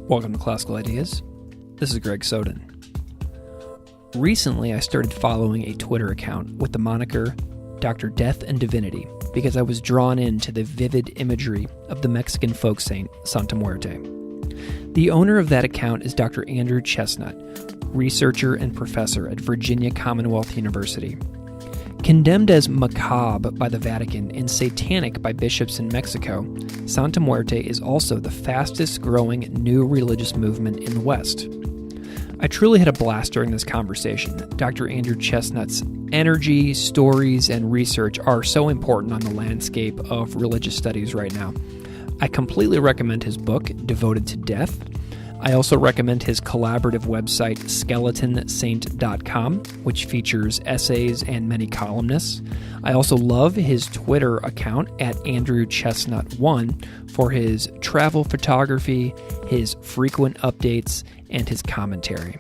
Welcome to Classical Ideas. This is Greg Soden. Recently, I started following a Twitter account with the moniker Dr. Death and Divinity because I was drawn into the vivid imagery of the Mexican folk saint Santa Muerte. The owner of that account is Dr. Andrew Chesnut, researcher and professor at Virginia Commonwealth University. Condemned as macabre by the Vatican and satanic by bishops in Mexico, Santa Muerte is also the fastest growing new religious movement in the West. I truly had a blast during this conversation. Dr. Andrew Chesnut's energy, stories, and research are so important on the landscape of religious studies right now. I completely recommend his book, Devoted to Death. I also recommend his collaborative website, skeletonsaint.com, which features essays and many columnists. I also love his Twitter account at AndrewChesnut1 for his travel photography, his frequent updates, and his commentary.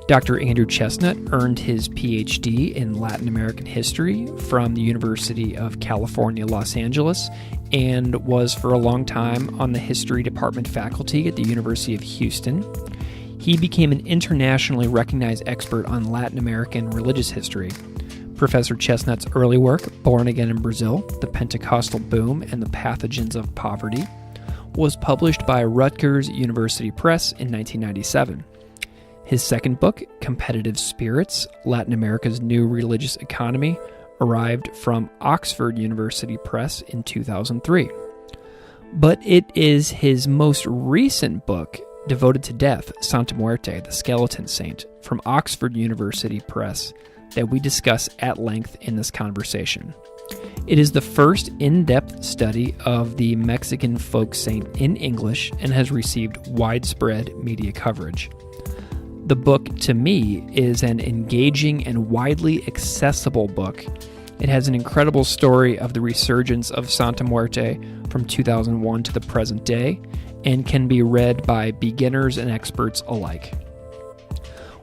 Dr. Andrew Chesnut earned his Ph.D. in Latin American history from the University of California, Los Angeles, and was for a long time on the history department faculty at the University of Houston. He became an internationally recognized expert on Latin American religious history. Professor Chesnut's early work, Born Again in Brazil, The Pentecostal Boom, and the Pathogens of Poverty, was published by Rutgers University Press in 1997. His second book, Competitive Spirits, Latin America's New Religious Economy, arrived from Oxford University Press in 2003. But it is his most recent book, Devoted to Death, Santa Muerte, the Skeleton Saint, from Oxford University Press, that we discuss at length in this conversation. It is the first in-depth study of the Mexican folk saint in English and has received widespread media coverage. The book, to me, is an engaging and widely accessible book. It has an incredible story of the resurgence of Santa Muerte from 2001 to the present day and can be read by beginners and experts alike.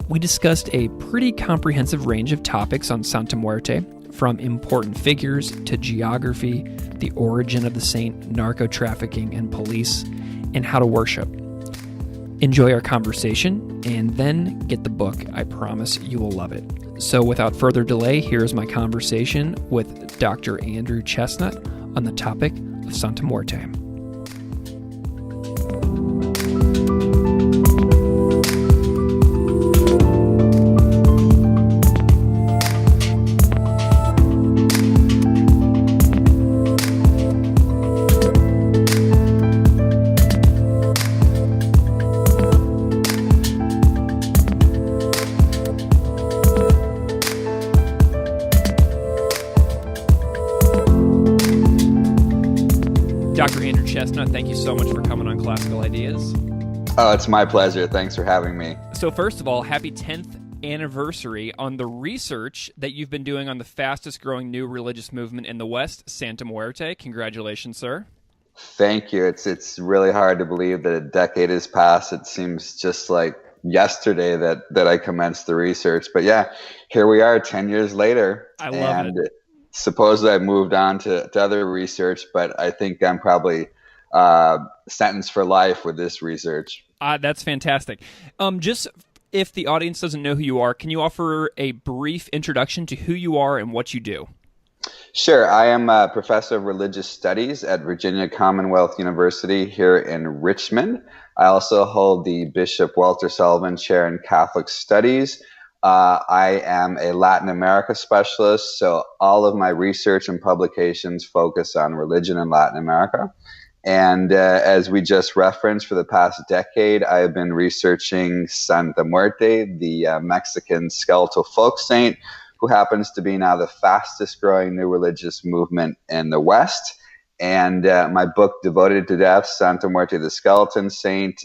We discussed a pretty comprehensive range of topics on Santa Muerte, from important figures to geography, the origin of the saint, narco-trafficking and police, and how to worship. Enjoy our conversation, and then get the book. I promise you will love it. So without further delay, here's my conversation with Dr. Andrew Chesnut on the topic of Santa Muerte. Dr. Andrew Chesnut, thank you so much for coming on Classical Ideas. Oh, it's my pleasure. Thanks for having me. So first of all, happy 10th anniversary on the research that you've been doing on the fastest growing new religious movement in the West, Santa Muerte. Congratulations, sir. Thank you. It's really hard to believe that a decade has passed. It seems just like yesterday that I commenced the research. But yeah, here we are 10 years later. I love it. Supposedly I've moved on to other research, but I think I'm probably sentenced for life with this research. That's fantastic. Just if the audience doesn't know who you are, can you offer a brief introduction to who you are and what you do? Sure. I am a professor of religious studies at Virginia Commonwealth University here in Richmond. I also hold the Bishop Walter Sullivan Chair in Catholic Studies. I am a Latin America specialist, so all of my research and publications focus on religion in Latin America. And as we just referenced, for the past decade, I have been researching Santa Muerte, the Mexican skeletal folk saint, who happens to be now the fastest growing new religious movement in the West. And my book, Devoted to Death, Santa Muerte, the Skeleton Saint,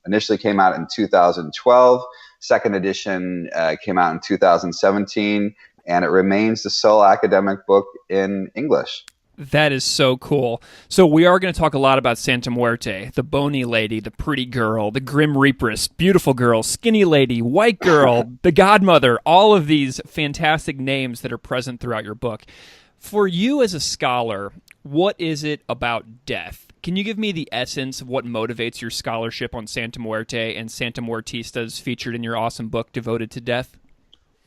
initially came out in 2012. Second edition came out in 2017, and it remains the sole academic book in English. That is so cool. So we are going to talk a lot about Santa Muerte, the bony lady, the pretty girl, the grim reaperess, beautiful girl, skinny lady, white girl, the godmother, all of these fantastic names that are present throughout your book. For you as a scholar, what is it about death? Can you give me the essence of what motivates your scholarship on Santa Muerte and Santa Muertistas featured in your awesome book, Devoted to Death?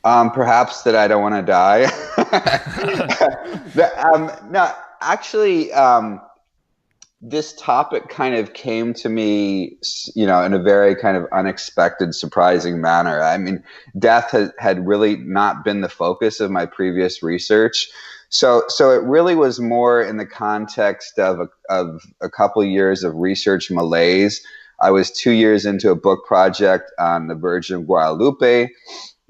Perhaps that I don't want to die. No, actually, this topic kind of came to me, in a very kind of unexpected, surprising manner. I mean, death had really not been the focus of my previous research. So it really was more in the context of a couple of years of research malaise. I was 2 years into a book project on the Virgin of Guadalupe,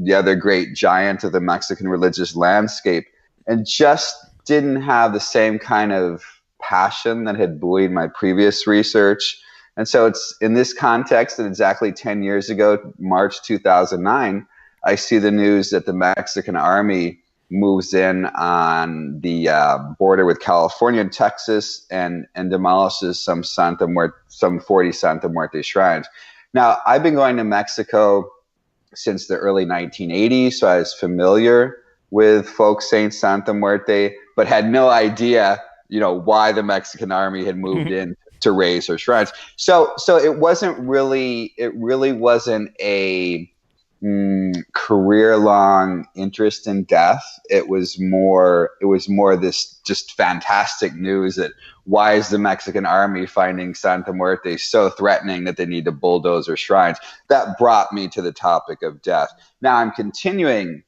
the other great giant of the Mexican religious landscape, and just didn't have the same kind of passion that had buoyed my previous research. And so it's in this context that exactly 10 years ago, March 2009, I see the news that the Mexican army moves in on the border with California and Texas and demolishes some 40 Santa Muerte shrines. Now, I've been going to Mexico since the early 1980s, so I was familiar with folk Saint Santa Muerte, but had no idea, why the Mexican army had moved in to raise her shrines. So it really wasn't a career-long interest in death. It was more this just fantastic news that why is the Mexican army finding Santa Muerte so threatening that they need to bulldoze her shrines? That brought me to the topic of death. Now I'm continuing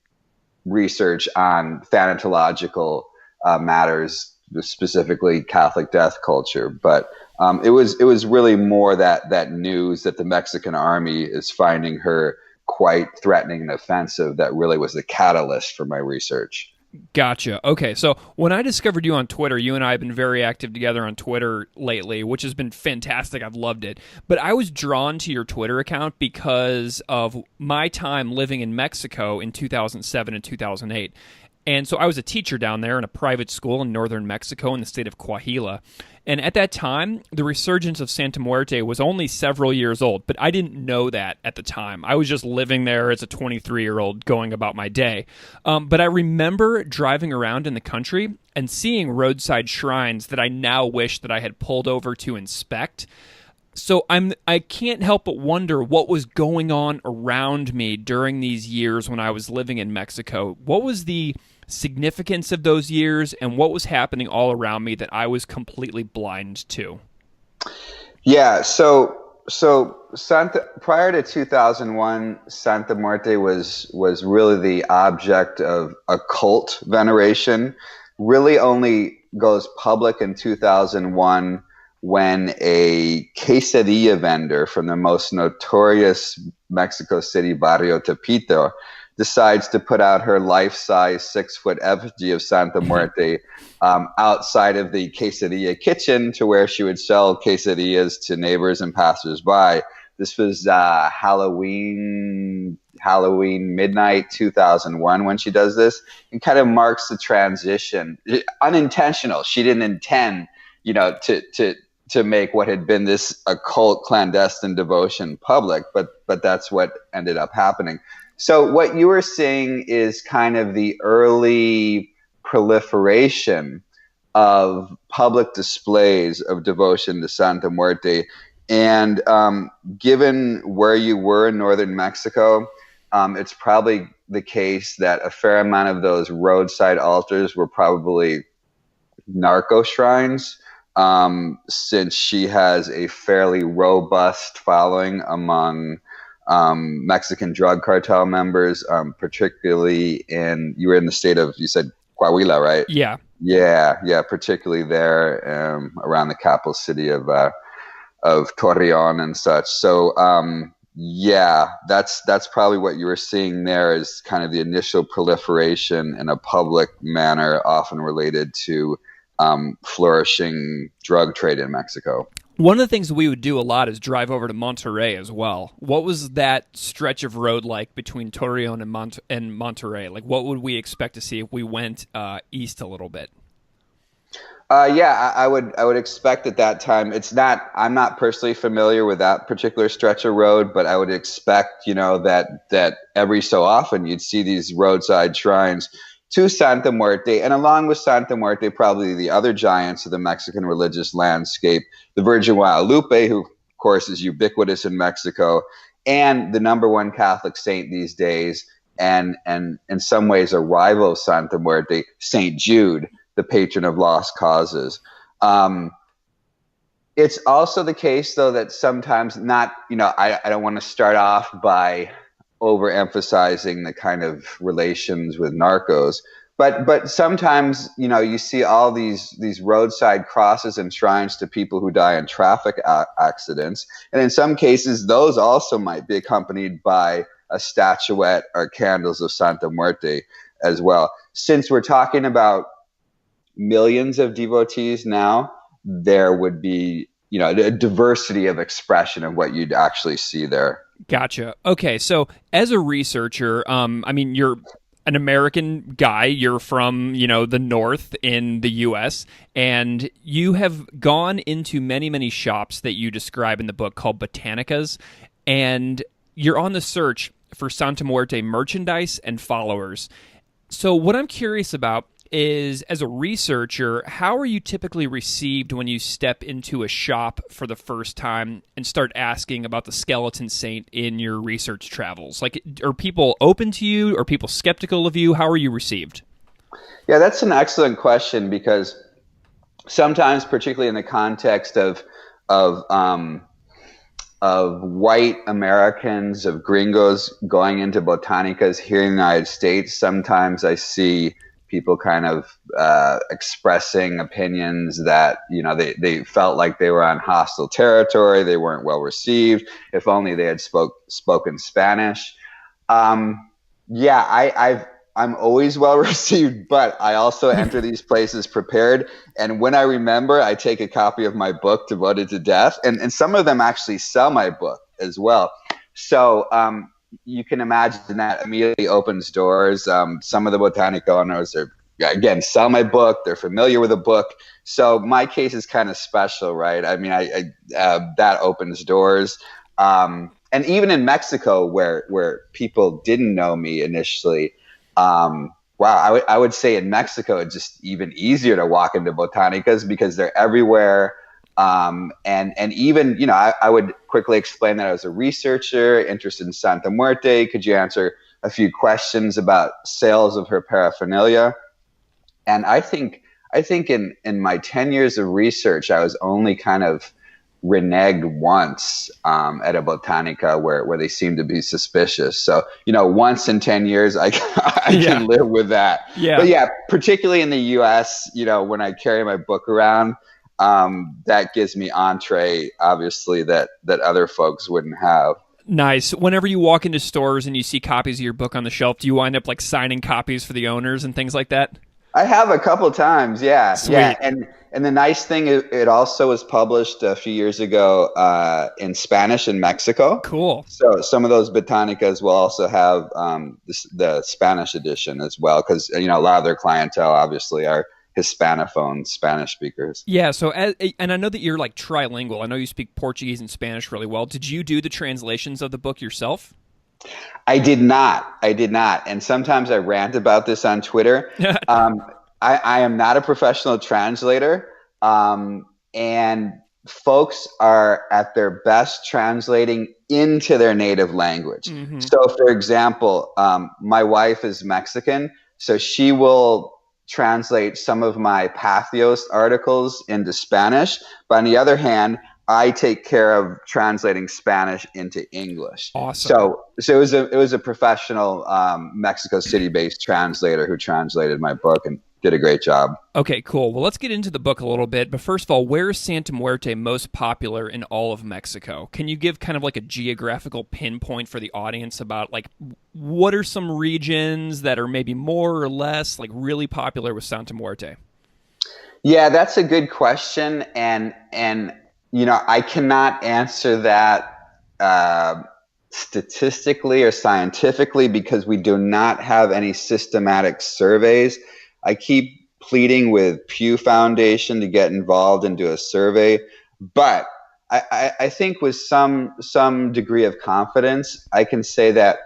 research on thanatological matters, specifically Catholic death culture, but it was really more that news that the Mexican army is finding her quite threatening and offensive that really was the catalyst for my research. Gotcha. Okay, so when I discovered you on Twitter, you and I have been very active together on Twitter lately, which has been fantastic. I've loved it. But I was drawn to your Twitter account because of my time living in Mexico in 2007 and 2008. And so I was a teacher down there in a private school in northern Mexico in the state of Coahuila. And at that time, the resurgence of Santa Muerte was only several years old, but I didn't know that at the time. I was just living there as a 23-year-old going about my day. But I remember driving around in the country and seeing roadside shrines that I now wish that I had pulled over to inspect. So I can't help but wonder what was going on around me during these years when I was living in Mexico. What was the significance of those years, and what was happening all around me that I was completely blind to? Yeah, so prior to 2001, Santa Muerte was really the object of occult veneration. Really only goes public in 2001 when a quesadilla vendor from the most notorious Mexico City barrio Tepito decides to put out her life-size 6-foot effigy of Santa Muerte outside of the quesadilla kitchen to where she would sell quesadillas to neighbors and passersby. This was Halloween midnight 2001 when she does this, and kind of marks the transition. Unintentional. She didn't intend, to make what had been this occult clandestine devotion public, but that's what ended up happening. So what you were seeing is kind of the early proliferation of public displays of devotion to Santa Muerte. And given where you were in northern Mexico, it's probably the case that a fair amount of those roadside altars were probably narco shrines, since she has a fairly robust following among Mexican drug cartel members, particularly you were in the state of, you said Coahuila, right? Yeah. Yeah, particularly there, around the capital city of Torreon and such. So, that's probably what you were seeing there, is kind of the initial proliferation in a public manner, often related to flourishing drug trade in Mexico. One of the things we would do a lot is drive over to Monterrey as well. What was that stretch of road like between Torreon and Monterrey? Like, what would we expect to see if we went east a little bit? Yeah, I would expect at that time. I'm not personally familiar with that particular stretch of road, but I would expect, that every so often you'd see these roadside shrines to Santa Muerte, and along with Santa Muerte, probably the other giants of the Mexican religious landscape, the Virgin Guadalupe, who of course is ubiquitous in Mexico, and the number one Catholic saint these days, and in some ways a rival of Santa Muerte, Saint Jude, the patron of lost causes. It's also the case, though, that sometimes I don't want to start off by overemphasizing the kind of relations with narcos, but sometimes, you see all these roadside crosses and shrines to people who die in traffic accidents. And in some cases, those also might be accompanied by a statuette or candles of Santa Muerte as well. Since we're talking about millions of devotees now, there would be, a diversity of expression of what you'd actually see there. Gotcha. Okay, so as a researcher, you're an American guy. You're from, the North in the U.S., and you have gone into many, many shops that you describe in the book called botanicas, and you're on the search for Santa Muerte merchandise and followers. So what I'm curious about is, as a researcher, how are you typically received when you step into a shop for the first time and start asking about the skeleton saint in your research travels? Like, are people open to you? Are people skeptical of you? How are you received? Yeah, that's an excellent question, because sometimes, particularly in the context of white Americans, of gringos going into botanicas here in the United States, sometimes I see people kind of expressing opinions that, they felt like they were on hostile territory. They weren't well received. If only they had spoken Spanish. I'm always well received, but I also enter these places prepared. And when I remember, I take a copy of my book, Devoted to Death. And some of them actually sell my book as well. So, you can imagine that immediately opens doors. Some of the botanica owners sell my book. They're familiar with the book. So my case is kind of special, right? I mean, that opens doors. And even in Mexico, where people didn't know me initially, I would say in Mexico, it's just even easier to walk into botanicas because they're everywhere. And even, I would quickly explain that I was a researcher interested in Santa Muerte. Could you answer a few questions about sales of her paraphernalia? And I think in my 10 years of research, I was only kind of reneged once at a botanica where they seemed to be suspicious. So, once in 10 years, I can live with that. Yeah. But yeah, particularly in the U.S., when I carry my book around, that gives me entree, obviously, that other folks wouldn't have. Nice. Whenever you walk into stores and you see copies of your book on the shelf, do you wind up like signing copies for the owners and things like that? I have a couple times, yeah. Sweet. Yeah. And the nice thing, it also was published a few years ago in Spanish in Mexico. Cool. So some of those botanicas will also have the Spanish edition as well, because a lot of their clientele obviously are Hispanophone Spanish speakers. Yeah. So, and I know that you're like trilingual. I know you speak Portuguese and Spanish really well. Did you do the translations of the book yourself? I did not. And sometimes I rant about this on Twitter. I am not a professional translator. And folks are at their best translating into their native language. Mm-hmm. So, for example, my wife is Mexican, so she will translate some of my Pathos articles into Spanish. But on the other hand, I take care of translating Spanish into English. Awesome. So it was a professional Mexico City-based translator who translated my book and did a great job. Okay, cool. Well, let's get into the book a little bit. But first of all, where is Santa Muerte most popular in all of Mexico? Can you give kind of like a geographical pinpoint for the audience about like what are some regions that are maybe more or less like really popular with Santa Muerte? Yeah, that's a good question. And I cannot answer that statistically or scientifically because we do not have any systematic surveys. I keep pleading with Pew Foundation to get involved and do a survey. But I think with some degree of confidence, I can say that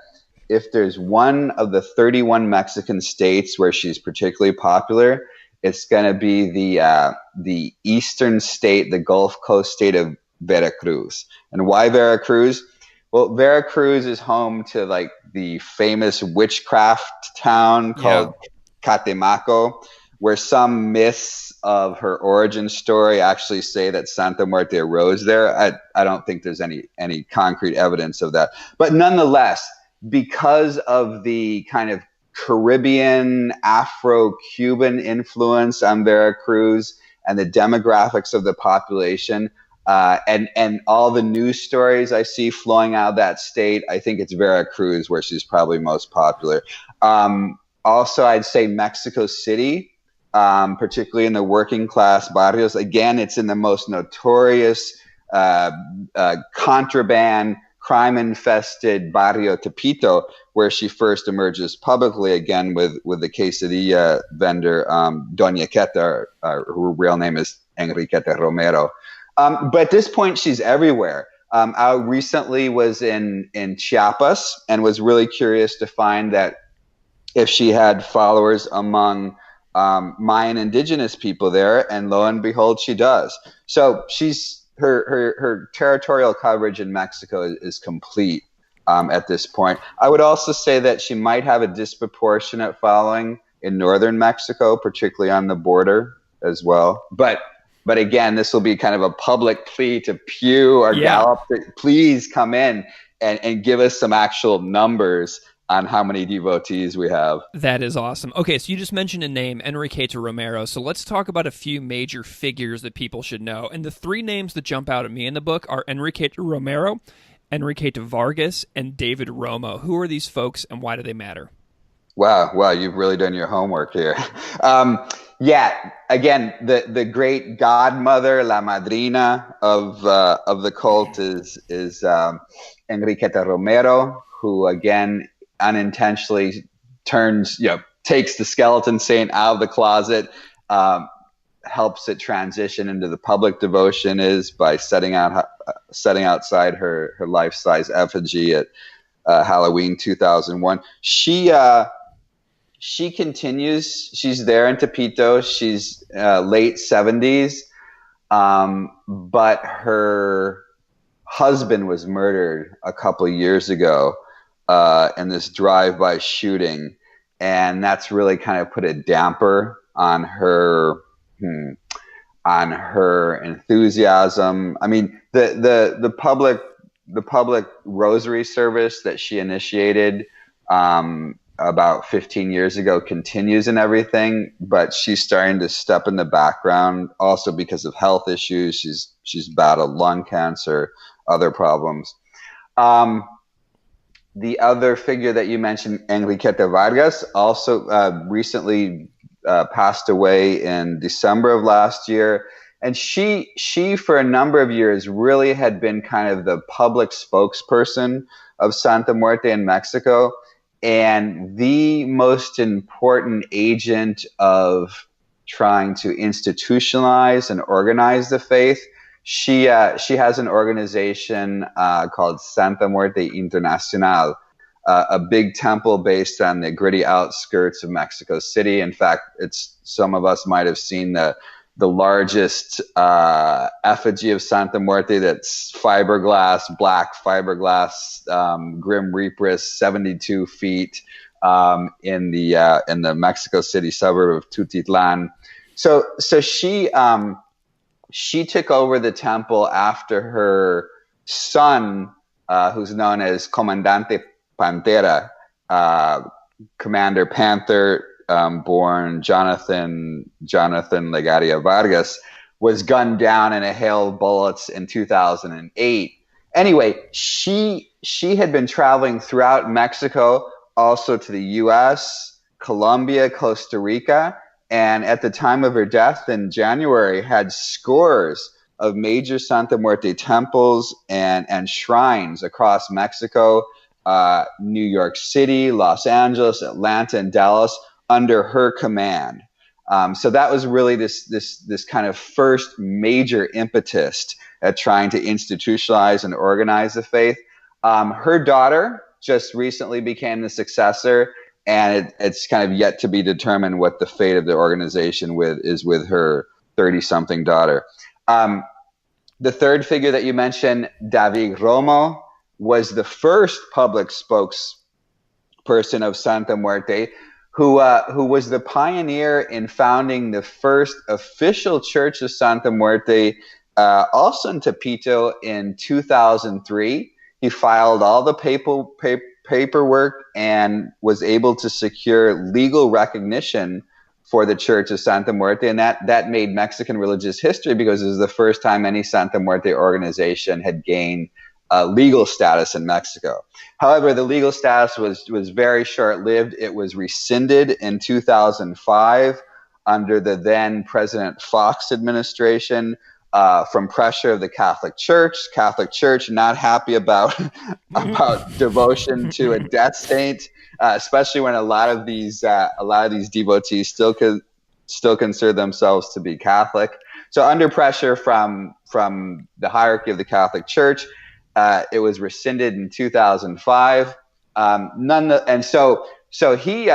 if there's one of the 31 Mexican states where she's particularly popular, it's going to be the eastern state, the Gulf Coast state of Veracruz. And why Veracruz? Well, Veracruz is home to like the famous witchcraft town called Catemaco, where some myths of her origin story actually say that Santa Muerte arose there. I don't think there's any concrete evidence of that. But nonetheless, because of the kind of Caribbean, Afro-Cuban influence on Veracruz and the demographics of the population, and all the news stories I see flowing out of that state, I think it's Veracruz where she's probably most popular. Also, I'd say Mexico City, particularly in the working class barrios. Again, it's in the most notorious contraband, crime-infested barrio Tepito, where she first emerges publicly, again with the quesadilla vendor, Doña Queta, her real name is Enriqueta Romero. But at this point, she's everywhere. I recently was in Chiapas and was really curious to find that if she had followers among Mayan indigenous people there, and lo and behold, she does. So her territorial coverage in Mexico is complete at this point. I would also say that she might have a disproportionate following in northern Mexico, particularly on the border as well. But again, this will be kind of a public plea to Pew or Gallup to please come in and give us some actual numbers on how many devotees we have. That is awesome. Okay, so you just mentioned a name, Enriqueta Romero. So let's talk about a few major figures that people should know. And the three names that jump out at me in the book are Enriqueta Romero, Enriqueta Vargas, and David Romo. Who are these folks and why do they matter? Wow, you've really done your homework here. Again, the great godmother, la madrina of the cult is Enriqueta Romero, who again unintentionally takes the skeleton saint out of the closet, helps it transition into the public devotion is by setting outside her life-size effigy at Halloween 2001. She continues. She's there in Tepito. She's late 70s, but her husband was murdered a couple of years ago in this drive-by shooting, and that's really kind of put a damper on her enthusiasm. I mean, the public rosary service that she initiated about 15 years ago continues and everything, but she's starting to step in the background also because of health issues. She's battled lung cancer, other problems. The other figure that you mentioned, Enriqueta Vargas, also recently passed away in December of last year. And she for a number of years really had been kind of the public spokesperson of Santa Muerte in Mexico, and the most important agent of trying to institutionalize and organize the faith. She has an organization called Santa Muerte Internacional, a big temple based on the gritty outskirts of Mexico City. In fact, some of us might have seen the largest effigy of Santa Muerte that's black fiberglass, Grim Reaper's 72 feet in the Mexico City suburb of Tutitlán. So she took over the temple after her son, who's known as Comandante Pantera, Commander Panther, born Jonathan Legaria Vargas, was gunned down in a hail of bullets in 2008. Anyway, she had been traveling throughout Mexico, also to the U.S., Colombia, Costa Rica, and at the time of her death in January had scores of major Santa Muerte temples and shrines across Mexico, New York City, Los Angeles, Atlanta, and Dallas under her command. So that was really this kind of first major impetus at trying to institutionalize and organize the faith. Her daughter just recently became the successor, and it's kind of yet to be determined what the fate of the organization is with her 30-something daughter. The third figure that you mentioned, David Romo, was the first public spokesperson of Santa Muerte, who was the pioneer in founding the first official church of Santa Muerte, also in Tepito in 2003. He filed all the paperwork and was able to secure legal recognition for the Church of Santa Muerte, and that made Mexican religious history because it was the first time any Santa Muerte organization had gained legal status in Mexico. However, the legal status was very short-lived. It was rescinded in 2005 under the then President Fox administration from pressure of the Catholic Church. Catholic Church not happy about devotion to a death saint, especially when a lot of these devotees still consider themselves to be Catholic. So under pressure from the hierarchy of the Catholic Church, it was rescinded in 2005. So he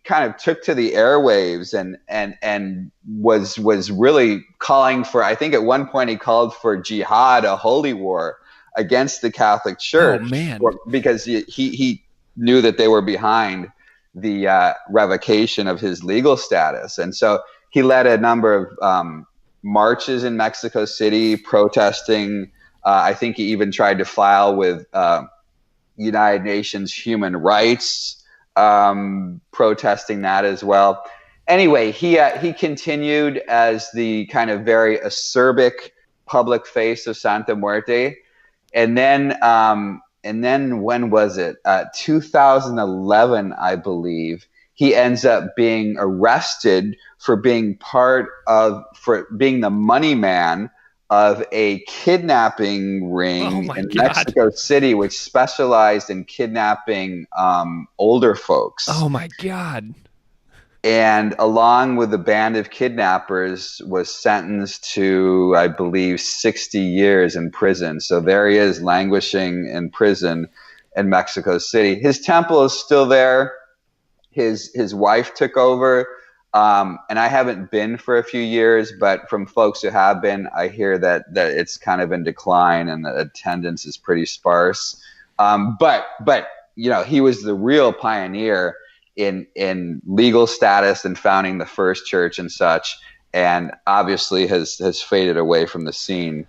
kind of took to the airwaves and was really calling for, I think at one point he called for jihad, a holy war against the Catholic Church. Oh, man. Because he knew that they were behind the revocation of his legal status. And so he led a number of marches in Mexico City protesting. I think he even tried to file with United Nations human rights, protesting that as well. Anyway, he continued as the kind of very acerbic public face of Santa Muerte, and then when was it? 2011, I believe. He ends up being arrested for being the money man of a kidnapping ring in Mexico City, which specialized in kidnapping older folks. Oh my God. And along with the band of kidnappers was sentenced to, I believe, 60 years in prison. So there he is languishing in prison in Mexico City. His temple is still there. His wife took over. And I haven't been for a few years, but from folks who have been, I hear that it's kind of in decline and the attendance is pretty sparse. But he was the real pioneer in legal status and founding the first church and such, and obviously has faded away from the scene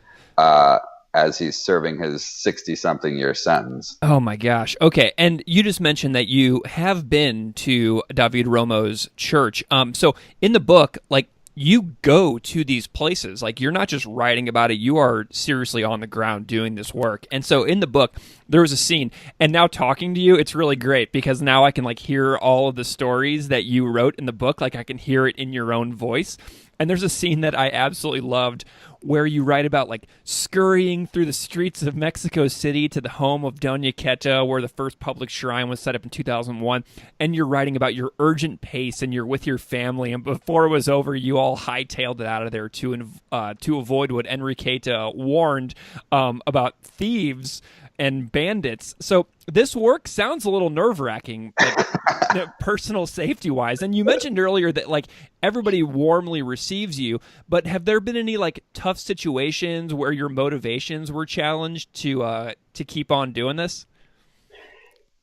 as he's serving his 60-something year sentence. Oh my gosh. Okay, and you just mentioned that you have been to David Romo's church. So in the book, like, you go to these places. Like, you're not just writing about it, you are seriously on the ground doing this work. And so in the book, there was a scene, and now talking to you, it's really great because now I can like hear all of the stories that you wrote in the book. Like, I can hear it in your own voice. And there's a scene that I absolutely loved where you write about like scurrying through the streets of Mexico City to the home of Doña Queta, where the first public shrine was set up in 2001. And you're writing about your urgent pace and you're with your family. And before it was over, you all hightailed it out of there to avoid what Enriqueta warned about thieves and bandits. So this work sounds a little nerve-wracking, like, personal safety-wise. And you mentioned earlier that like everybody warmly receives you, but have there been any like tough situations where your motivations were challenged to keep on doing this?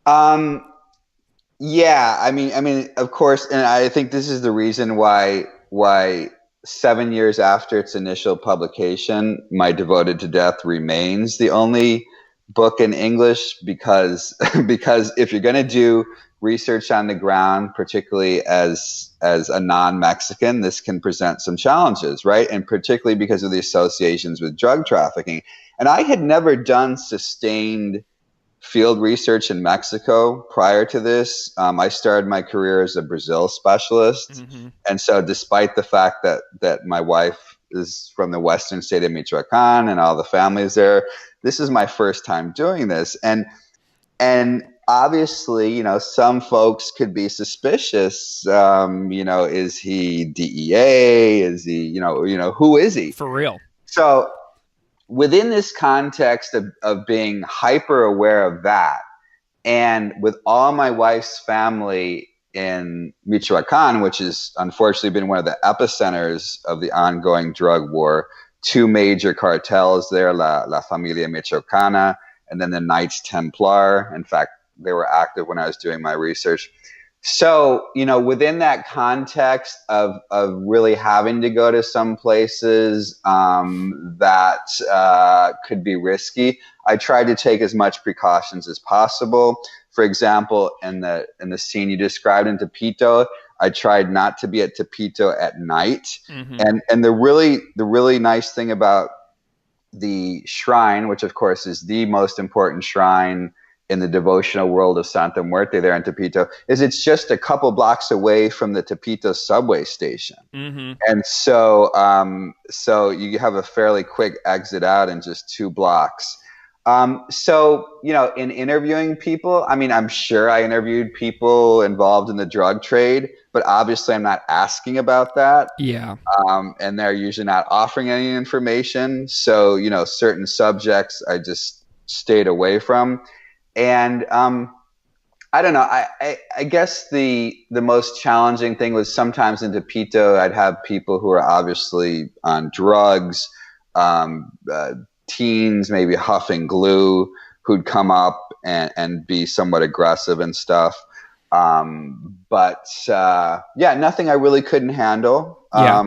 Yeah, I mean, of course, and I think this is the reason why 7 years after its initial publication, My Devoted to Death remains the only book in English, because if you're going to do research on the ground, particularly as a non-Mexican, this can present some challenges, right? And particularly because of the associations with drug trafficking. And I had never done sustained field research in Mexico prior to this. I started my career as a Brazil specialist. Mm-hmm. And so despite the fact that my wife is from the western state of Michoacan and all the families there, this is my first time doing this. And obviously, some folks could be suspicious. Is he DEA? Is he, who is he? For real. So within this context of being hyper aware of that, and with all my wife's family in Michoacan, which has unfortunately been one of the epicenters of the ongoing drug war, two major cartels there, La Familia Michoacana, and then the Knights Templar. In fact, they were active when I was doing my research. So, within that context of really having to go to some places that could be risky, I tried to take as much precautions as possible. For example, in the scene you described in Tepito, I tried not to be at Tepito at night. Mm-hmm. And the really nice thing about the shrine, which of course is the most important shrine in the devotional world of Santa Muerte there in Tepito, is it's just a couple blocks away from the Tepito subway station. Mm-hmm. And so you have a fairly quick exit out in just 2 blocks. In interviewing people, I'm sure I interviewed people involved in the drug trade, but obviously I'm not asking about that. Yeah. And they're usually not offering any information. So, certain subjects I just stayed away from. And I don't know. I guess the most challenging thing was sometimes in Tepito, I'd have people who are obviously on drugs, teens, maybe huffing glue, who'd come up and be somewhat aggressive and stuff. But nothing I really couldn't handle. Yeah.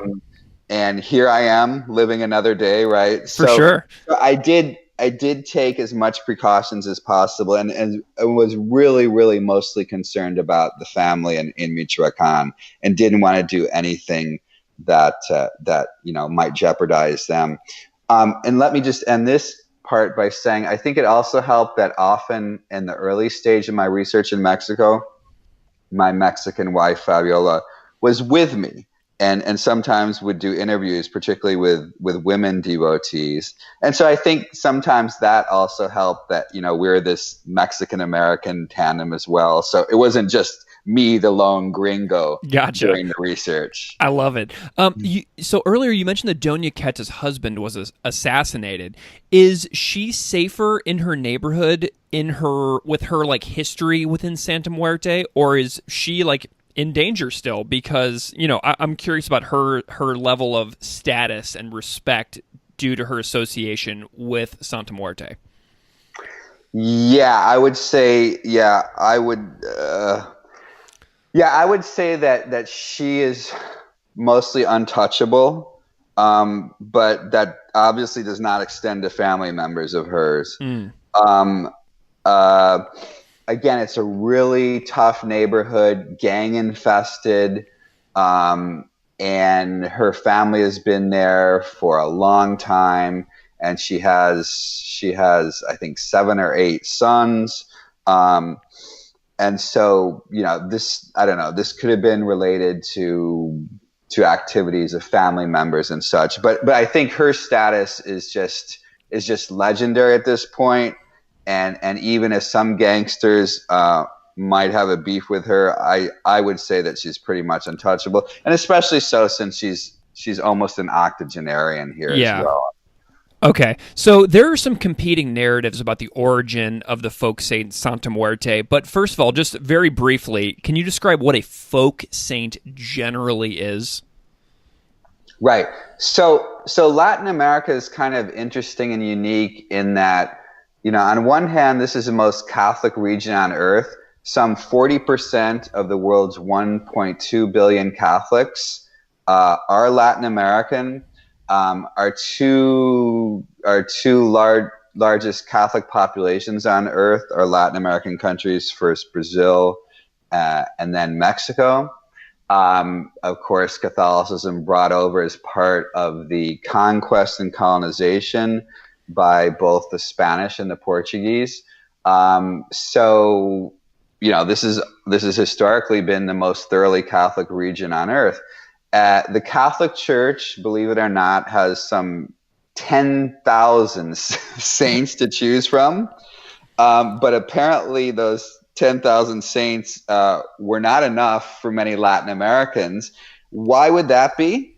And here I am living another day, right? For sure. I did take as much precautions as possible, and I was really, really mostly concerned about the family in Michoacan, and didn't want to do anything that might jeopardize them. And let me just end this part by saying I think it also helped that often in the early stage of my research in Mexico, my Mexican wife, Fabiola, was with me. And sometimes would do interviews, particularly with women devotees. And so I think sometimes that also helped that, we're this Mexican-American tandem as well. So it wasn't just me, the lone gringo, during the research. I love it. So earlier you mentioned that Doña Queta's husband was assassinated. Is she safer in her neighborhood with her history within Santa Muerte, or is she in danger still? Because, I'm curious about her level of status and respect due to her association with Santa Muerte. Yeah, I would say, I would say that she is mostly untouchable, but that obviously does not extend to family members of hers. Again, it's a really tough neighborhood, gang infested, and her family has been there for a long time, and she has I think 7 or 8 sons, and so this could have been related to activities of family members and such, but I think her status is just legendary at this point. And even as some gangsters might have a beef with her, I would say that she's pretty much untouchable, and especially so since she's almost an octogenarian here as well. Okay, so there are some competing narratives about the origin of the folk saint Santa Muerte, but first of all, just very briefly, can you describe what a folk saint generally is? Right. So Latin America is kind of interesting and unique in that, on one hand, this is the most Catholic region on earth. Some 40% of the world's 1.2 billion Catholics are Latin American. Our two largest Catholic populations on earth are Latin American countries, first Brazil and then Mexico. Of course, Catholicism brought over as part of the conquest and colonization by both the Spanish and the Portuguese. So this has historically been the most thoroughly Catholic region on earth. The Catholic Church, believe it or not, has some 10,000 saints to choose from. But apparently those 10,000 saints were not enough for many Latin Americans. Why would that be?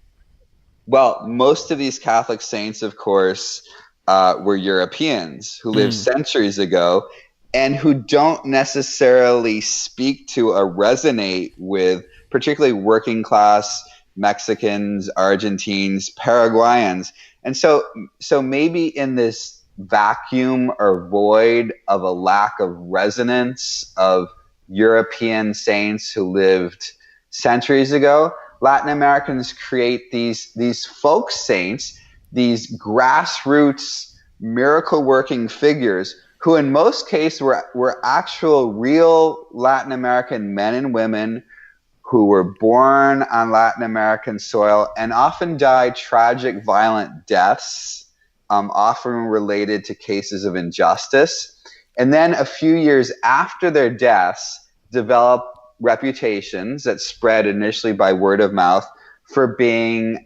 Well, most of these Catholic saints, of course, were Europeans who lived centuries ago and who don't necessarily speak to or resonate with particularly working class Mexicans, Argentines, Paraguayans. And so maybe in this vacuum or void of a lack of resonance of European saints who lived centuries ago, Latin Americans create these folk saints, these grassroots miracle working figures who in most cases were actual real Latin American men and women who were born on Latin American soil and often died tragic, violent deaths, often related to cases of injustice. And then a few years after their deaths, developed reputations that spread initially by word of mouth for being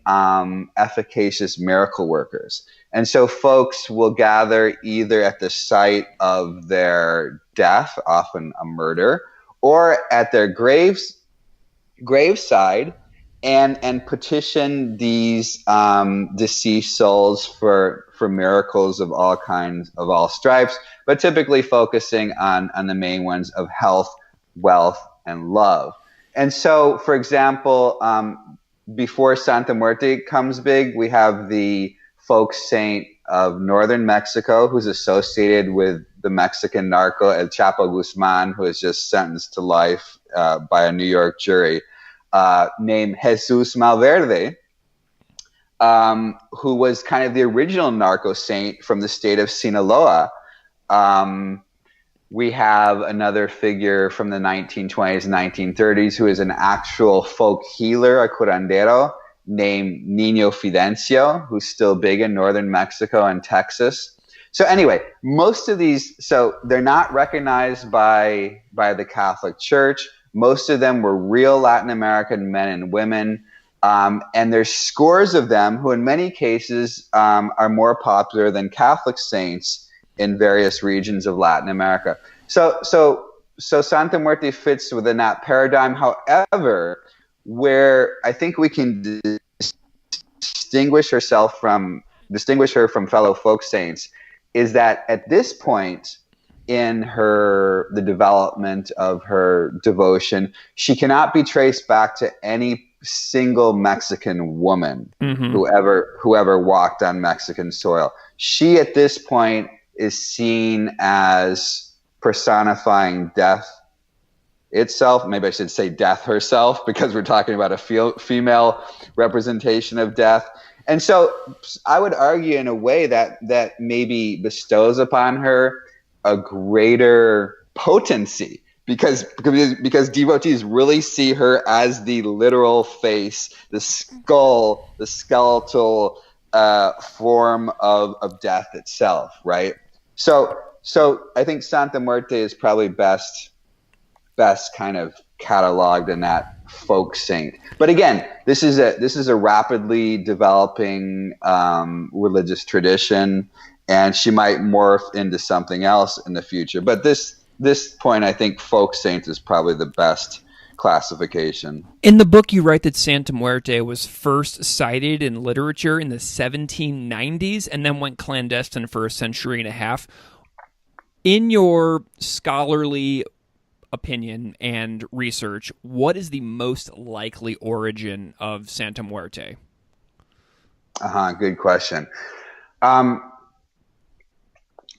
efficacious miracle workers. And so folks will gather either at the site of their death, often a murder, or at their graveside and petition these deceased souls for miracles of all kinds, of all stripes, but typically focusing on the main ones of health, wealth, and love. And so, for example, before Santa Muerte comes big, we have the folk saint of northern Mexico who's associated with the Mexican narco El Chapo Guzman, who is just sentenced to life by a New York jury, named Jesus Malverde, who was kind of the original narco saint from the state of Sinaloa. We have another figure from the 1920s, 1930s, who is an actual folk healer, a curandero, named Niño Fidencio, who's still big in northern Mexico and Texas. So anyway, most of these, so they're not recognized by the Catholic Church. Most of them were real Latin American men and women. And there's scores of them who in many cases are more popular than Catholic saints in various regions of Latin America. So Santa Muerte fits within that paradigm. However, where I think we can distinguish her from fellow folk saints is that at this point in the development of her devotion, she cannot be traced back to any single Mexican woman who ever walked on Mexican soil. She at this point is seen as personifying death itself. Maybe I should say death herself, because we're talking about a female representation of death. And so I would argue in a way that maybe bestows upon her a greater potency, because devotees really see her as the literal face, the skull, the skeletal form of death itself, right? So I think Santa Muerte is probably best kind of cataloged in that folk saint. But again, this is a rapidly developing religious tradition, and she might morph into something else in the future. But this point, I think folk saint is probably the best classification. In the book, you write that Santa Muerte was first cited in literature in the 1790s and then went clandestine for a century and a half. In your scholarly opinion and research, what is the most likely origin of Santa Muerte? Good question.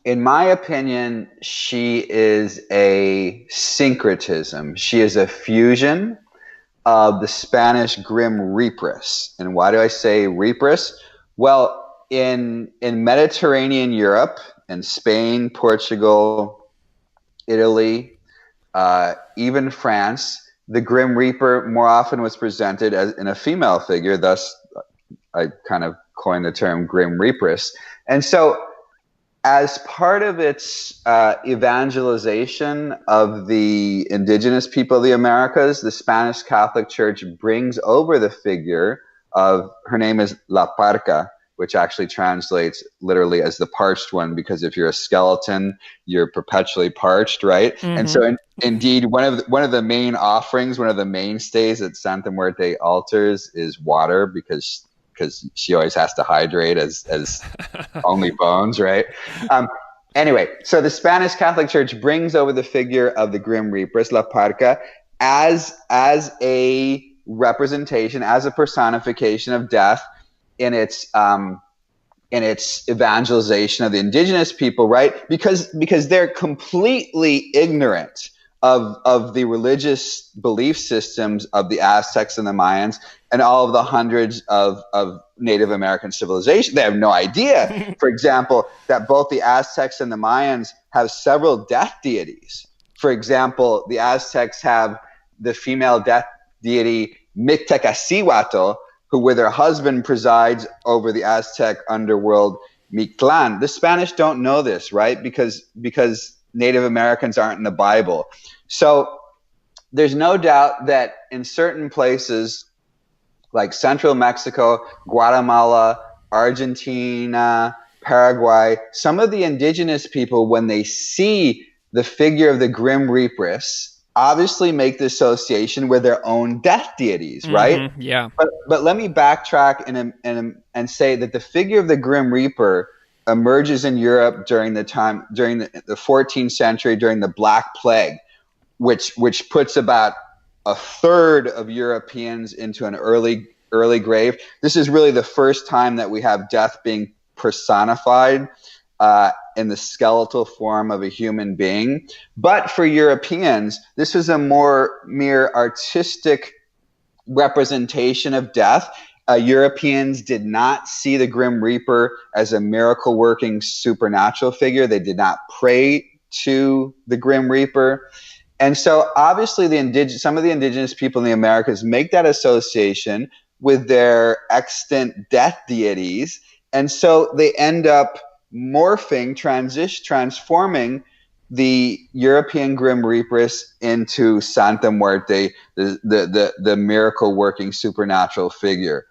In my opinion, she is a syncretism. She is a fusion of the Spanish Grim Reapers. And why do I say Reapers? Well, in Mediterranean Europe, in Spain, Portugal, Italy, even France, the Grim Reaper more often was presented as in a female figure. Thus, I kind of coined the term Grim Reapers. And so, as part of its evangelization of the indigenous people of the Americas, the Spanish Catholic Church brings over the figure of, her name is La Parca, which actually translates literally as the parched one, because if you're a skeleton, you're perpetually parched, right? Mm-hmm. And so indeed, one of the main offerings, one of the mainstays at Santa Muerte altars is water, because she always has to hydrate as only bones, right? Anyway, so the Spanish Catholic Church brings over the figure of the Grim Reapers, La Parca, as a representation, as a personification of death in its evangelization of the indigenous people, right? Because they're completely ignorant of the religious belief systems of the Aztecs and the Mayans and all of the hundreds of Native American civilization. They have no idea, for example, that both the Aztecs and the Mayans have several death deities. For example, the Aztecs have the female death deity Mictecacihuatl, who with her husband presides over the Aztec underworld Mictlan. The Spanish don't know this, right? Because Native Americans aren't in the Bible. So there's no doubt that in certain places like central Mexico, Guatemala, Argentina, Paraguay, some of the indigenous people, when they see the figure of the Grim Reapers, obviously make the association with their own death deities, right? Mm-hmm, yeah. But let me backtrack and say that the figure of the Grim Reaper emerges in Europe during the 14th century, during the Black Plague, which puts about a third of Europeans into an early grave. This is really the first time that we have death being personified in the skeletal form of a human being. But for Europeans, this was a mere artistic representation of death. Europeans did not see the Grim Reaper as a miracle-working supernatural figure. They did not pray to the Grim Reaper. And so obviously some of the indigenous people in the Americas make that association with their extant death deities. And so they end up transforming the European Grim Reapers into Santa Muerte, the miracle-working supernatural figure,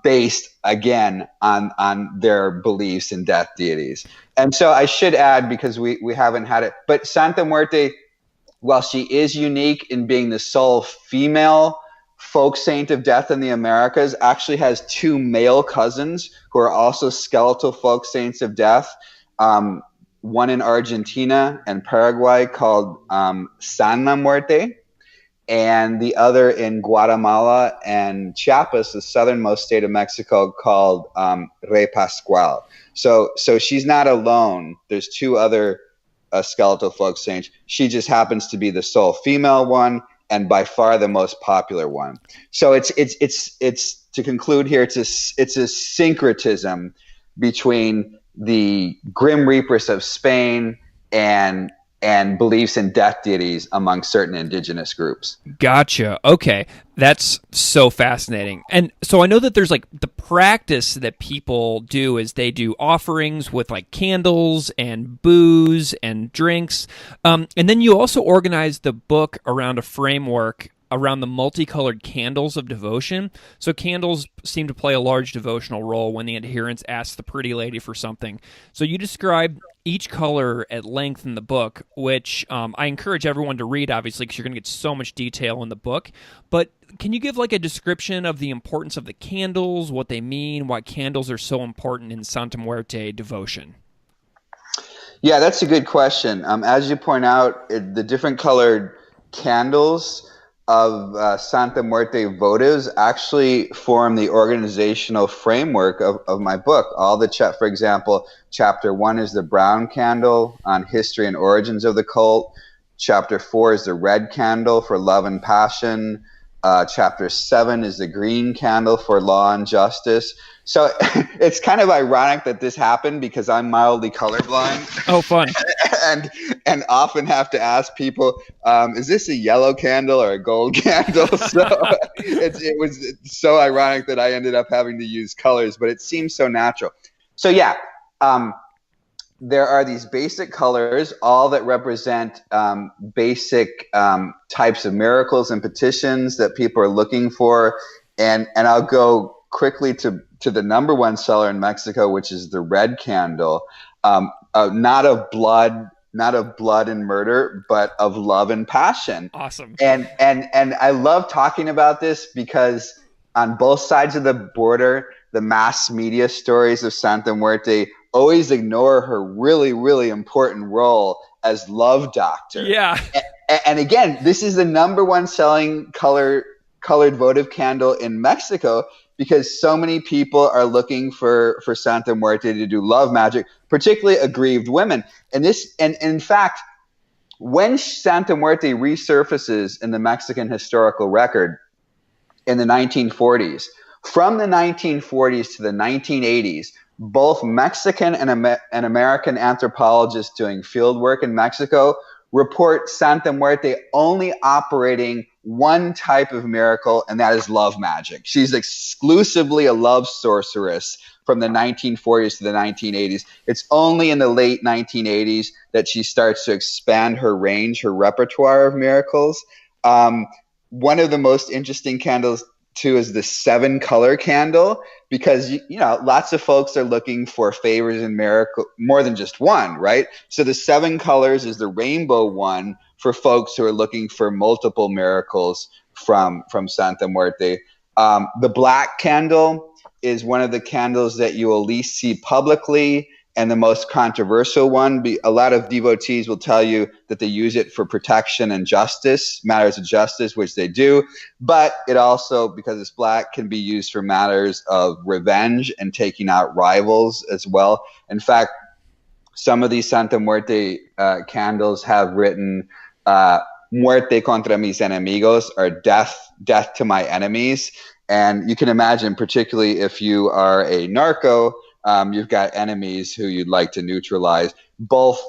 based, again, on their beliefs in death deities. And so I should add, because we haven't had it, but Santa Muerte, while she is unique in being the sole female folk saint of death in the Americas, actually has two male cousins who are also skeletal folk saints of death. One in Argentina and Paraguay called San La Muerte, and the other in Guatemala and Chiapas, the southernmost state of Mexico, called Rey Pascual. So she's not alone. There's two other skeletal folk saints. She just happens to be the sole female one, and by far the most popular one. So it's to conclude here, it's a syncretism between the Grim Reapers of Spain and beliefs in death deities among certain indigenous groups. Gotcha. Okay. That's so fascinating. And so I know that there's like the practice that people do is they do offerings with like candles and booze and drinks. And then you also organize the book around a framework around the multicolored candles of devotion. So candles seem to play a large devotional role when the adherents ask the pretty lady for something. So you describe each color at length in the book, which I encourage everyone to read, obviously, because you're going to get so much detail in the book. But can you give like a description of the importance of the candles, what they mean, why candles are so important in Santa Muerte devotion? Yeah, that's a good question. As you point out, the different colored candles of Santa Muerte Vodous actually form the organizational framework of my book. For example, chapter 1 is the brown candle on history and origins of the cult. Chapter 4 is the red candle for love and passion. Chapter 7 is the green candle for law and justice. So it's kind of ironic that this happened because I'm mildly colorblind. Oh, fun. and often have to ask people, is this a yellow candle or a gold candle? So it was so ironic that I ended up having to use colors, but it seems so natural. So yeah, there are these basic colors, all that represent basic types of miracles and petitions that people are looking for. And I'll go quickly to the number one seller in Mexico, which is the red candle, not of blood and murder, but of love and passion. Awesome. And I love talking about this because on both sides of the border, the mass media stories of Santa Muerte always ignore her really, really important role as love doctor. Yeah. And again, this is the number one selling colored votive candle in Mexico because so many people are looking for Santa Muerte to do love magic, particularly aggrieved women. And in fact, when Santa Muerte resurfaces in the Mexican historical record in the 1940s, from the 1940s to the 1980s, both Mexican and American anthropologists doing field work in Mexico report Santa Muerte only operating one type of miracle, and that is love magic. She's exclusively a love sorceress from the 1940s to the 1980s. It's only in the late 1980s that she starts to expand her range, her repertoire of miracles. One of the most interesting candles too is the 7-color candle, because lots of folks are looking for favors and miracle more than just one, right? So the 7 colors is the rainbow one for folks who are looking for multiple miracles from Santa Muerte. The black candle is one of the candles that you will least see publicly and the most controversial one. A lot of devotees will tell you that they use it for protection and justice, matters of justice, which they do. But it also, because it's black, can be used for matters of revenge and taking out rivals as well. In fact, some of these Santa Muerte candles have written Muerte contra mis enemigos, or death to my enemies. And you can imagine, particularly if you are a narco, you've got enemies who you'd like to neutralize, both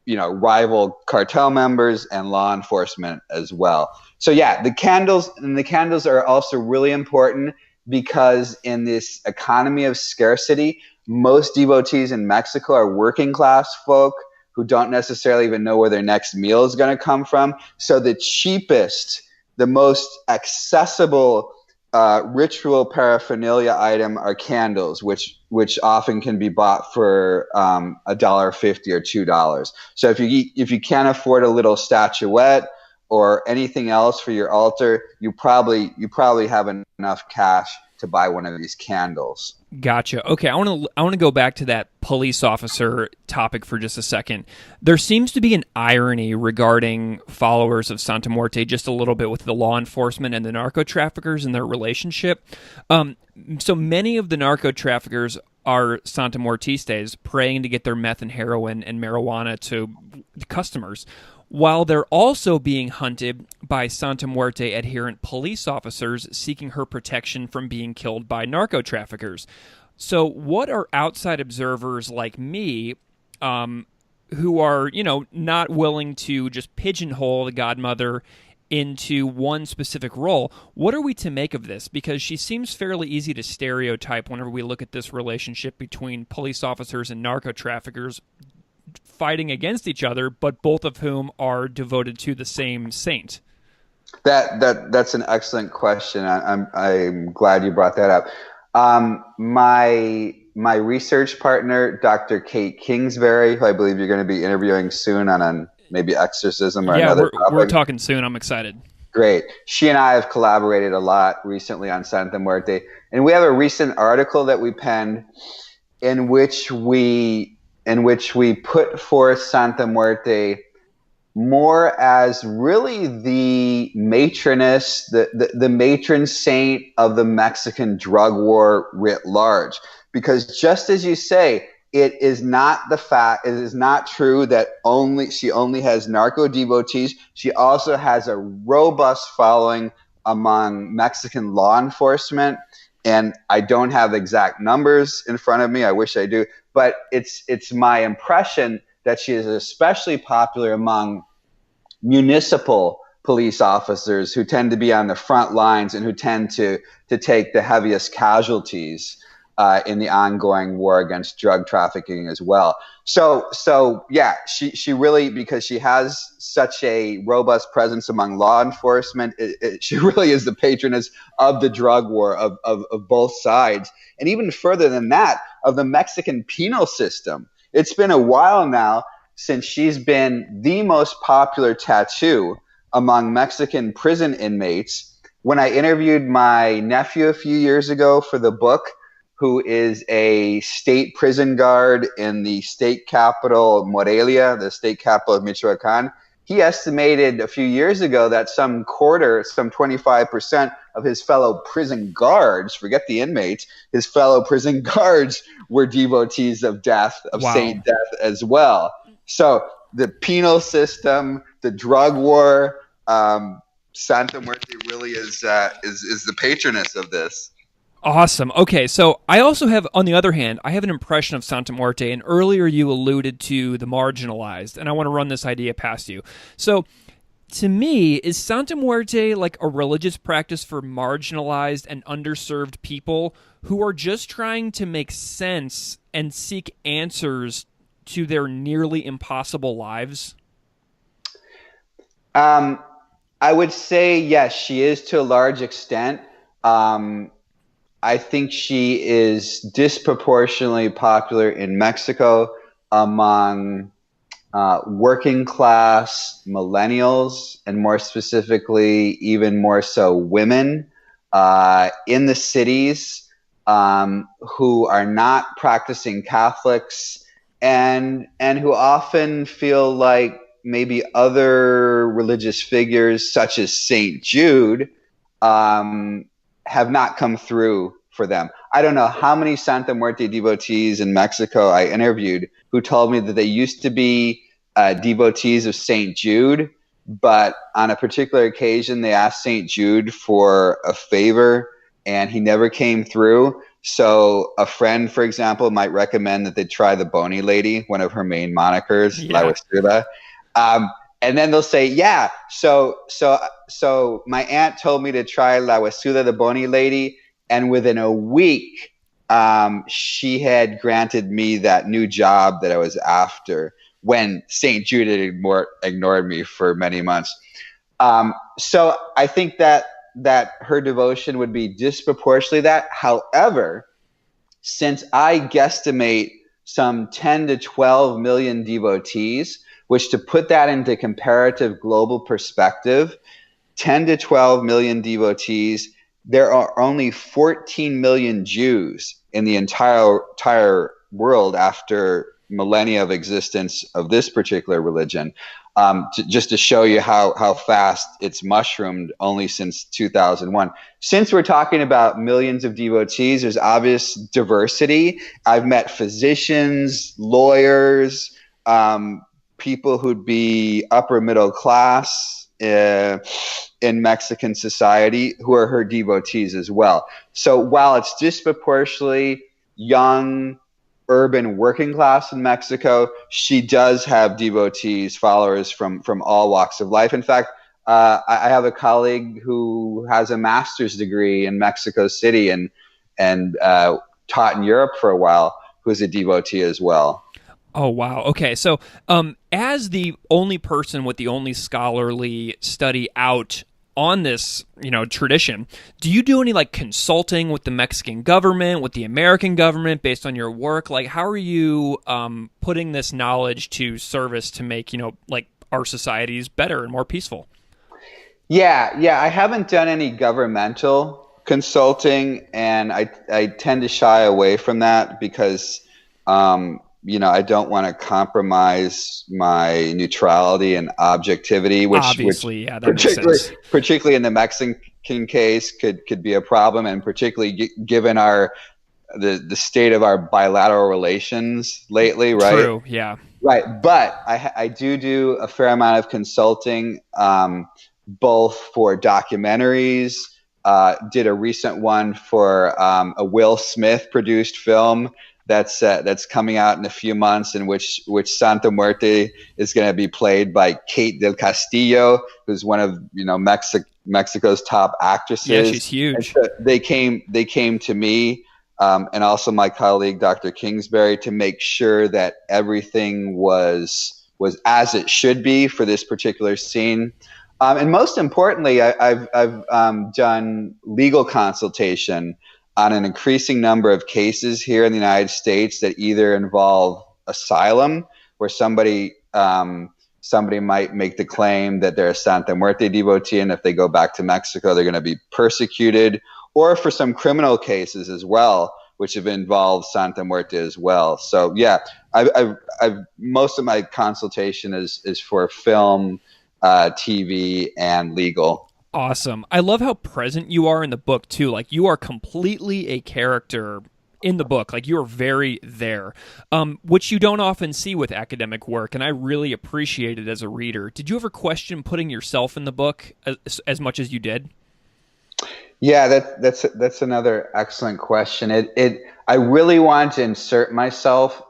rival cartel members and law enforcement as well. So yeah, the candles are also really important because in this economy of scarcity, most devotees in Mexico are working class folk who don't necessarily even know where their next meal is going to come from. So the cheapest, the most accessible ritual paraphernalia item are candles, which often can be bought for $1.50 or $2. So if you can't afford a little statuette or anything else for your altar, you probably have enough cash to buy one of these candles. Gotcha. Okay, I want to go back to that police officer topic for just a second. There seems to be an irony regarding followers of Santa Muerte just a little bit with the law enforcement and the narco traffickers and their relationship. So many of the narco traffickers are Santa Muertistas praying to get their meth and heroin and marijuana to customers, while they're also being hunted by Santa Muerte adherent police officers seeking her protection from being killed by narco traffickers. So what are outside observers like me, who are, not willing to just pigeonhole the godmother into one specific role, what are we to make of this? Because she seems fairly easy to stereotype whenever we look at this relationship between police officers and narco traffickers fighting against each other, but both of whom are devoted to the same saint. That's an excellent question. I'm glad you brought that up. My research partner, Dr. Kate Kingsbury, who I believe you're going to be interviewing soon on maybe exorcism or another topic. We're talking soon. I'm excited. Great. She and I have collaborated a lot recently on Santa Muerte, and we have a recent article that we penned in which we put forth Santa Muerte more as really the matroness, the matron saint of the Mexican drug war writ large. Because just as you say, it is not true that she only has narco devotees. She also has a robust following among Mexican law enforcement. And I don't have exact numbers in front of me. I wish I do. But it's my impression that she is especially popular among municipal police officers who tend to be on the front lines and who tend to take the heaviest casualties. in the ongoing war against drug trafficking as well. So yeah, she really, because she has such a robust presence among law enforcement, she really is the patroness of the drug war of both sides. And even further than that, of the Mexican penal system. It's been a while now since she's been the most popular tattoo among Mexican prison inmates. When I interviewed my nephew a few years ago for the book, who is a state prison guard in the state capital, Morelia, the state capital of Michoacan, he estimated a few years ago that some 25% of his fellow prison guards, forget the inmates, his fellow prison guards were devotees of death, of Wow. Saint Death as well. So the penal system, the drug war, Santa Muerte really is the patroness of this. Awesome. Okay, so I also have, on the other hand, I have an impression of Santa Muerte, and earlier you alluded to the marginalized, and I want to run this idea past you. So, to me, is Santa Muerte like a religious practice for marginalized and underserved people who are just trying to make sense and seek answers to their nearly impossible lives? I would say yes, she is to a large extent. I think she is disproportionately popular in Mexico among working class millennials, and more specifically, even more so women in the cities who are not practicing Catholics and who often feel like maybe other religious figures such as Saint Jude have not come through for them. I don't know how many Santa Muerte devotees in Mexico I interviewed who told me that they used to be devotees of Saint Jude, but on a particular occasion they asked Saint Jude for a favor and he never came through. So a friend, for example, might recommend that they try the Bony Lady, one of her main monikers, La Huesuda. And then they'll say, yeah, so my aunt told me to try La Huesuda, the Bony Lady, and within a week, she had granted me that new job that I was after when St. Jude had ignored me for many months. So I think that her devotion would be disproportionately that. However, since I guesstimate some 10 to 12 million devotees, which, to put that into comparative global perspective, 10 to 12 million devotees, there are only 14 million Jews in the entire world after millennia of existence of this particular religion. Just to show you how fast it's mushroomed only since 2001. Since we're talking about millions of devotees, there's obvious diversity. I've met physicians, lawyers, people who'd be upper middle class in Mexican society who are her devotees as well. So while it's disproportionately young, urban working class in Mexico, she does have devotees, followers from all walks of life. In fact, I have a colleague who has a master's degree in Mexico City and taught in Europe for a while, who's a devotee as well. Oh, wow. Okay. So as the only person with the only scholarly study out on this, tradition, do you do any consulting with the Mexican government, with the American government based on your work? How are you putting this knowledge to service to make, our societies better and more peaceful? Yeah. I haven't done any governmental consulting, and I tend to shy away from that because I don't want to compromise my neutrality and objectivity, which obviously, that makes sense. Particularly in the Mexican case could be a problem, and particularly given the state of our bilateral relations lately, right? True, yeah. Right, but I do a fair amount of consulting, both for documentaries. Did a recent one for a Will Smith produced film that's coming out in a few months, in which Santa Muerte is going to be played by Kate del Castillo, who's one of Mexico's top actresses. Yeah, she's huge. So they came to me and also my colleague, Dr. Kingsbury, to make sure that everything was as it should be for this particular scene. And most importantly, I've done legal consultation on an increasing number of cases here in the United States that either involve asylum, where somebody might make the claim that they're a Santa Muerte devotee, and if they go back to Mexico, they're going to be persecuted, or for some criminal cases as well, which have involved Santa Muerte as well. So yeah, I've most of my consultation is for film, TV, and legal. Awesome. I love how present you are in the book too. Like, you are completely a character in the book. Like, you are very there, which you don't often see with academic work, and I really appreciate it as a reader. Did you ever question putting yourself in the book as much as you did? Yeah, that's another excellent question. I really want to insert myself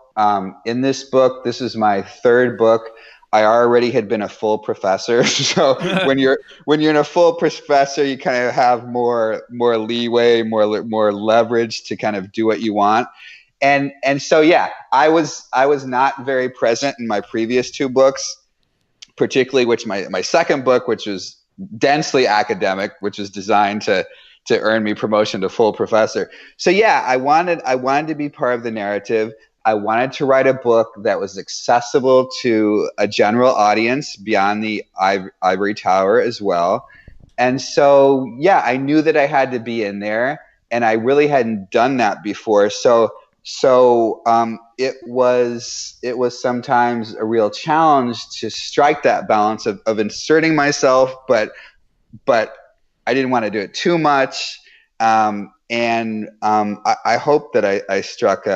in this book. This is my third book. I already had been a full professor, so when you're in a full professor, you kind of have more leeway, more leverage to kind of do what you want. And so yeah, I was not very present in my previous two books, particularly my second book, which was densely academic, which was designed to earn me promotion to full professor. So yeah, I wanted to be part of the narrative. I wanted to write a book that was accessible to a general audience beyond the ivory tower as well. And so, yeah, I knew that I had to be in there, and I really hadn't done that before. So it was sometimes a real challenge to strike that balance of inserting myself, but I didn't want to do it too much. I hope that I struck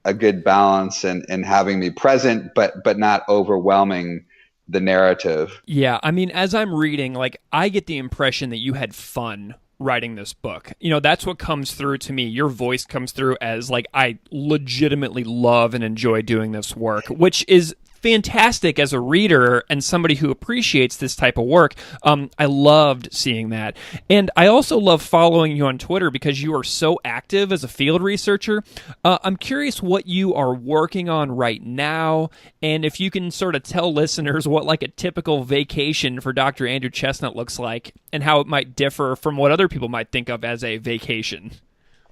a good balance in having me present, but not overwhelming the narrative. Yeah, I mean, as I'm reading, like, I get the impression that you had fun writing this book. You know, that's what comes through to me. Your voice comes through as, like, I legitimately love and enjoy doing this work, which is fantastic as a reader and somebody who appreciates this type of work. I loved seeing that. And I also love following you on Twitter because you are so active as a field researcher. I'm curious what you are working on right now, and if you can sort of tell listeners what like a typical vacation for Dr. Andrew Chesnut looks like and how it might differ from what other people might think of as a vacation.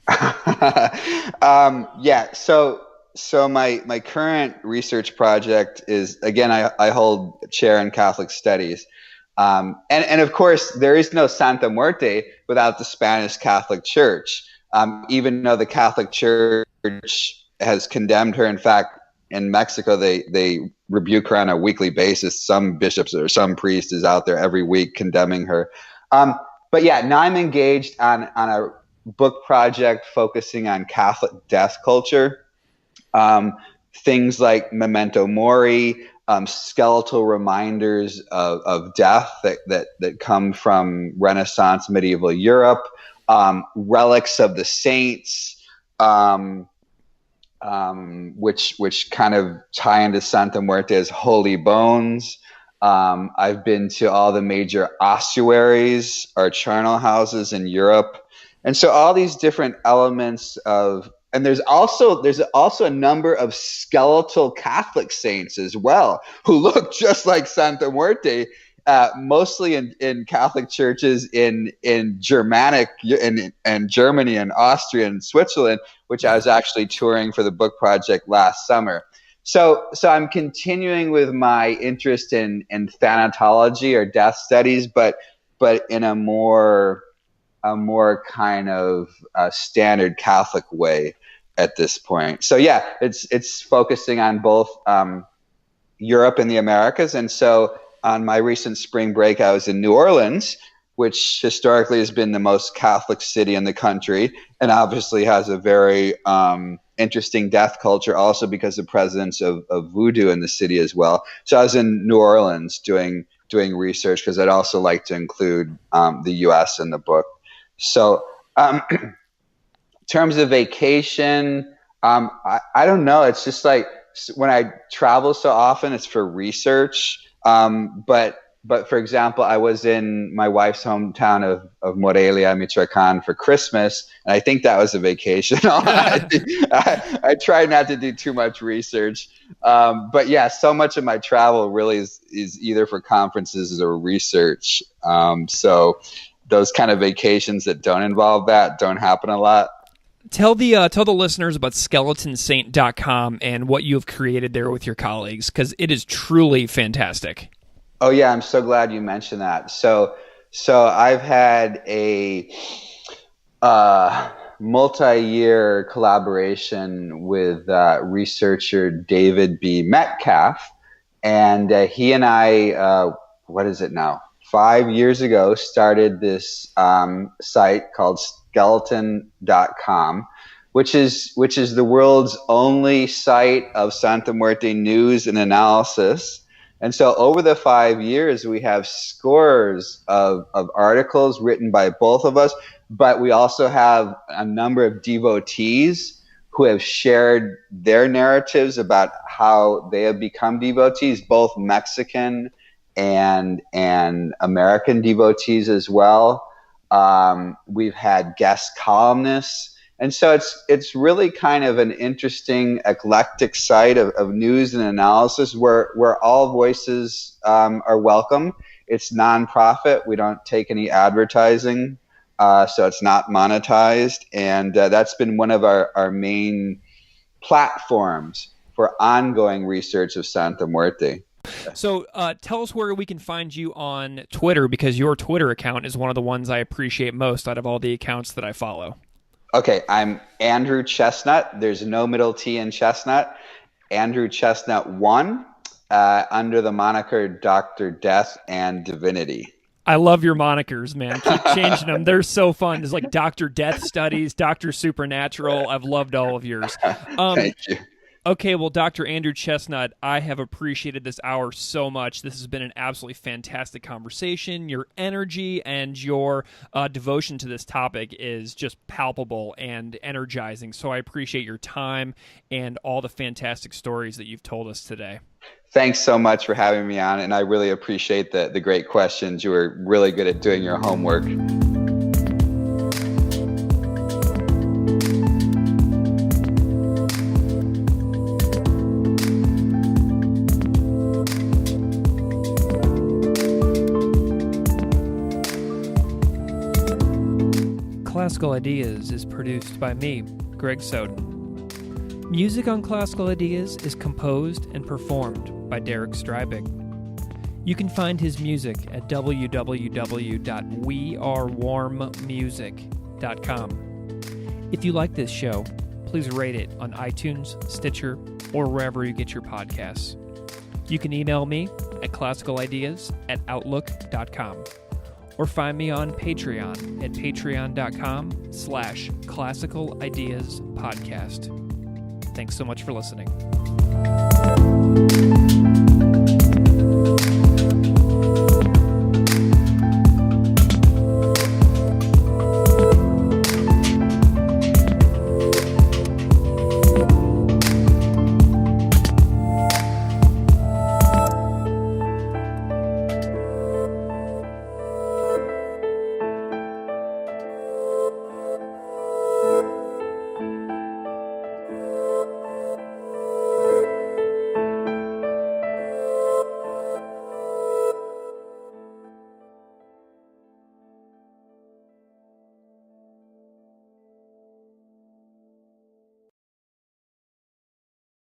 Yeah, so my current research project is, again, I hold a chair in Catholic studies. And of course, there is no Santa Muerte without the Spanish Catholic Church, even though the Catholic Church has condemned her. In fact, in Mexico, they rebuke her on a weekly basis. Some bishops or some priest is out there every week condemning her. But yeah, now I'm engaged on a book project focusing on Catholic death culture. Things like memento mori, skeletal reminders of death that come from Renaissance medieval Europe, relics of the saints, which kind of tie into Santa Muerte's holy bones. I've been to all the major ossuaries or charnel houses in Europe, and so all these different elements of. And there's also a number of skeletal Catholic saints as well who look just like Santa Muerte, mostly in Catholic churches in Germanic and Germany and Austria and Switzerland, which I was actually touring for the book project last summer. So I'm continuing with my interest in thanatology or death studies, but in a more kind of standard Catholic way at this point. So yeah, it's focusing on both Europe and the Americas. And so on my recent spring break, I was in New Orleans, which historically has been the most Catholic city in the country, and obviously has a very interesting death culture, also because of presence of voodoo in the city as well. So I was in New Orleans doing research because I'd also like to include the U.S. in the book. So in terms of vacation, I don't know. It's just like when I travel so often, it's for research. But But for example, I was in my wife's hometown of Morelia, Michoacan for Christmas, and I think that was a vacation. I try not to do too much research. But yeah, so much of my travel really is either for conferences or research. So those kind of vacations that don't involve that don't happen a lot. Tell the listeners about skeletonsaint.com and what you have created there with your colleagues, because it is truly fantastic. Oh yeah, I'm so glad you mentioned that. So I've had a multi-year collaboration with researcher David B. Metcalf, and he and I, what is it now? 5 years ago, started this site called skeleton.com, which is the world's only site of Santa Muerte news and analysis. And so over the 5 years, we have scores of articles written by both of us, but we also have a number of devotees who have shared their narratives about how they have become devotees, both Mexican and American devotees as well. We've had guest columnists. And so it's really kind of an interesting, eclectic site of news and analysis where all voices are welcome. It's nonprofit. We don't take any advertising, so it's not monetized. And that's been one of our main platforms for ongoing research of Santa Muerte. So tell us where we can find you on Twitter, because your Twitter account is one of the ones I appreciate most out of all the accounts that I follow. Okay, I'm Andrew Chesnut. There's no middle T in Chestnut. Andrew Chesnut 1, under the moniker Dr. Death and Divinity. I love your monikers, man. Keep changing them. They're so fun. There's like Dr. Death Studies, Dr. Supernatural. I've loved all of yours. Thank you. Okay, well, Dr. Andrew Chesnut, I have appreciated this hour so much. This has been an absolutely fantastic conversation. Your energy and your devotion to this topic is just palpable and energizing. So I appreciate your time and all the fantastic stories that you've told us today. Thanks so much for having me on, and I really appreciate the great questions. You were really good at doing your homework. Classical Ideas is produced by me, Greg Soden. Music on Classical Ideas is composed and performed by Derek Strybig. You can find his music at www.wearewarmmusic.com. If you like this show, please rate it on iTunes, Stitcher, or wherever you get your podcasts. You can email me at classicalideas@outlook.com. Or find me on Patreon at patreon.com/Classical Ideas Podcast. Thanks so much for listening.